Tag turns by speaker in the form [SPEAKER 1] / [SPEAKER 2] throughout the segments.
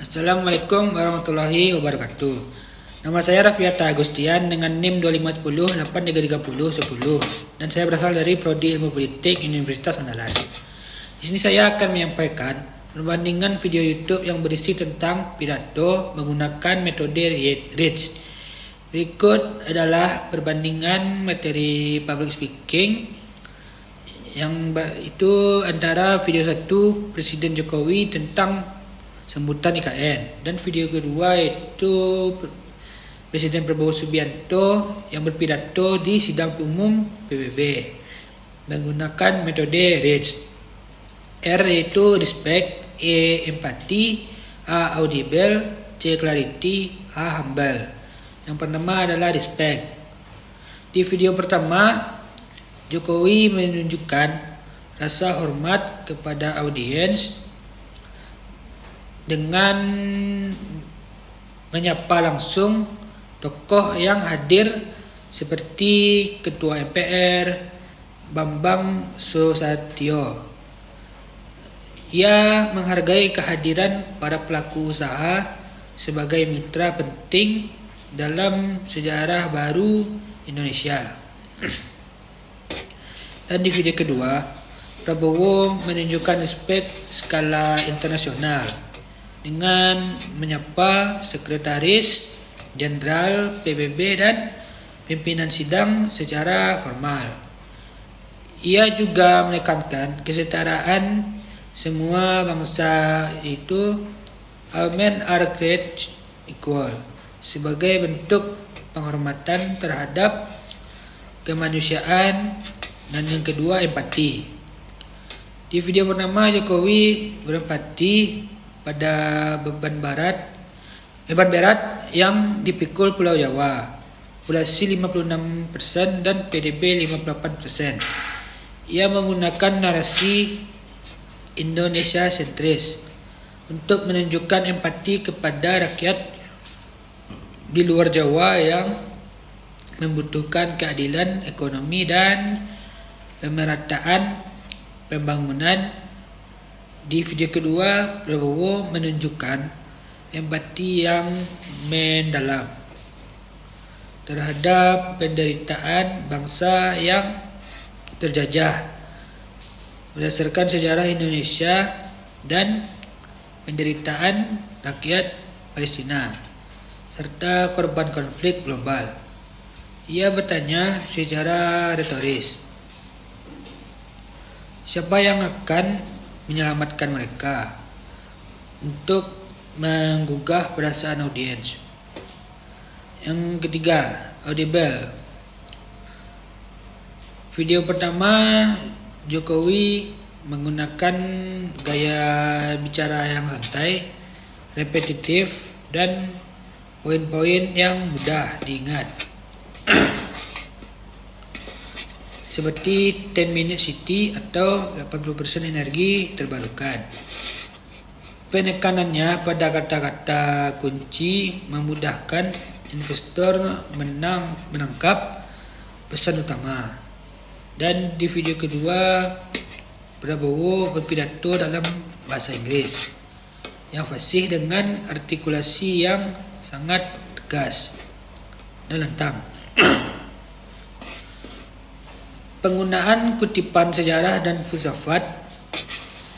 [SPEAKER 1] Assalamualaikum warahmatullahi wabarakatuh. Nama saya Raffiata Agustian dengan NIM 2510 8333010 dan saya berasal dari Prodi Ilmu Politik Universitas Andalas. Di sini saya akan menyampaikan perbandingan video YouTube yang berisi tentang pidato menggunakan metode READS. Berikut adalah perbandingan materi public speaking yang itu antara video 1 Presiden Jokowi tentang sambutan IKN dan video kedua itu Presiden Prabowo Subianto yang berpidato di sidang umum PBB menggunakan metode READS. R yaitu respect, E empati, A audible, C clarity, H humble. Yang pertama adalah respect. Di video pertama Jokowi menunjukkan rasa hormat kepada audiens dengan menyapa langsung tokoh yang hadir seperti Ketua MPR Bambang Susatyo. Ia menghargai kehadiran para pelaku usaha sebagai mitra penting dalam sejarah baru Indonesia. Dan di video kedua, Prabowo menunjukkan respek skala internasional dengan menyapa Sekretaris Jenderal PBB dan pimpinan sidang secara formal. Ia juga menekankan kesetaraan semua bangsa itu, all men are created equal, sebagai bentuk penghormatan terhadap kemanusiaan, dan yang kedua empati. Di video pertama Jokowi berempati pada beban berat yang dipikul Pulau Jawa, populasi 56% dan PDB 58%. Ia menggunakan narasi Indonesia sentris untuk menunjukkan empati kepada rakyat di luar Jawa yang membutuhkan keadilan ekonomi dan pemerataan pembangunan. Di video kedua, Prabowo menunjukkan empati yang mendalam terhadap penderitaan bangsa yang terjajah berdasarkan sejarah Indonesia dan penderitaan rakyat Palestina serta korban konflik global. Ia bertanya secara retoris, siapa yang akan menyelamatkan mereka untuk menggugah perasaan audiens. Yang ketiga, audible. Video pertama Jokowi menggunakan gaya bicara yang santai, repetitif, dan poin-poin yang mudah diingat. Seperti 10 minute city atau 80% energi terbarukan. Penekanannya pada kata-kata kunci memudahkan investor menangkap pesan utama. Dan di video kedua Prabowo berpidato dalam bahasa Inggris yang fasih dengan artikulasi yang sangat tegas dan lantang. Penggunaan kutipan sejarah dan filsafat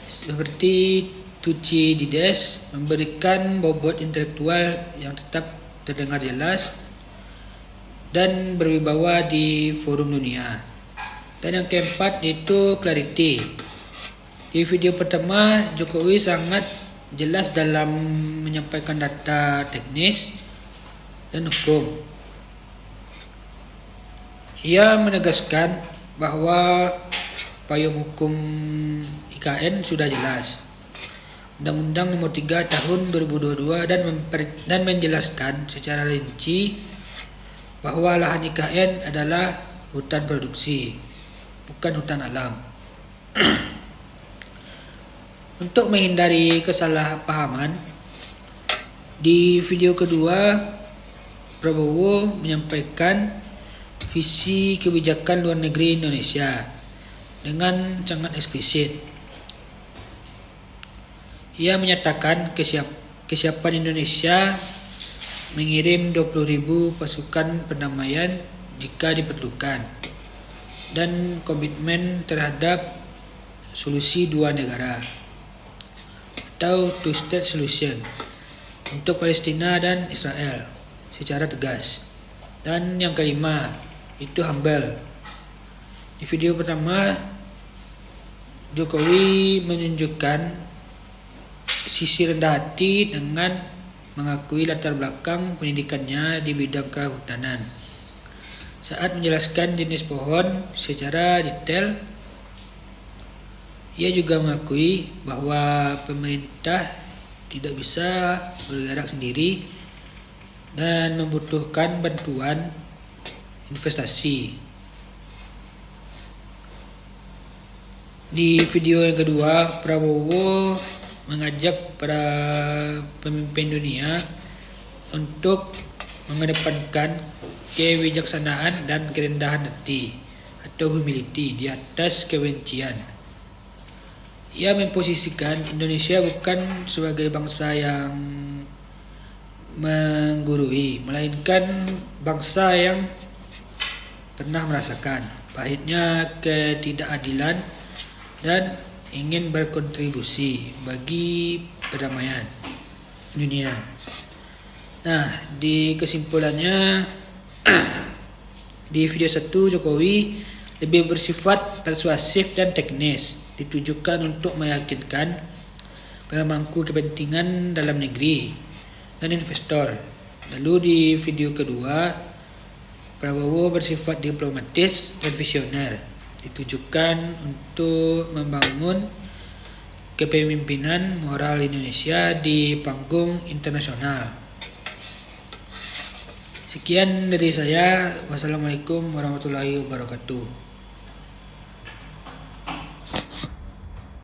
[SPEAKER 1] seperti Thucydides memberikan bobot intelektual yang tetap terdengar jelas dan berwibawa di forum dunia. Dan yang keempat yaitu clarity. Di video pertama Jokowi sangat jelas dalam menyampaikan data teknis dan hukum. Ia menegaskan bahwa payung hukum IKN sudah jelas. Undang-Undang Nomor 3 Tahun 2022 dan menjelaskan secara rinci bahwa lahan IKN adalah hutan produksi, bukan hutan alam. Untuk menghindari kesalahpahaman, di video kedua Prabowo menyampaikan visi kebijakan luar negeri Indonesia dengan sangat eksplisit. Ia menyatakan kesiapan Indonesia mengirim 20.000 pasukan perdamaian jika diperlukan, dan komitmen terhadap solusi dua negara atau two-state solution untuk Palestina dan Israel secara tegas. Dan yang kelima itu humble. Di video pertama, Jokowi menunjukkan sisi rendah hati dengan mengakui latar belakang pendidikannya di bidang kehutanan. Saat menjelaskan jenis pohon secara detail, ia juga mengakui bahwa pemerintah tidak bisa bergerak sendiri dan membutuhkan bantuan investasi. Di video yang kedua, Prabowo mengajak para pemimpin dunia untuk mengedepankan kebijaksanaan dan kerendahan hati atau humility di atas kebencian. Ia memposisikan Indonesia bukan sebagai bangsa yang menggurui, melainkan bangsa yang pernah merasakan pahitnya ketidakadilan dan ingin berkontribusi bagi perdamaian dunia. Nah, di kesimpulannya di video 1, Jokowi lebih bersifat persuasif dan teknis, ditujukan untuk meyakinkan pemangku kepentingan dalam negeri dan investor. Lalu di video kedua, Prabowo bersifat diplomatis dan visioner, ditujukan untuk membangun kepemimpinan moral Indonesia di panggung internasional. Sekian dari saya. Wassalamualaikum warahmatullahi wabarakatuh.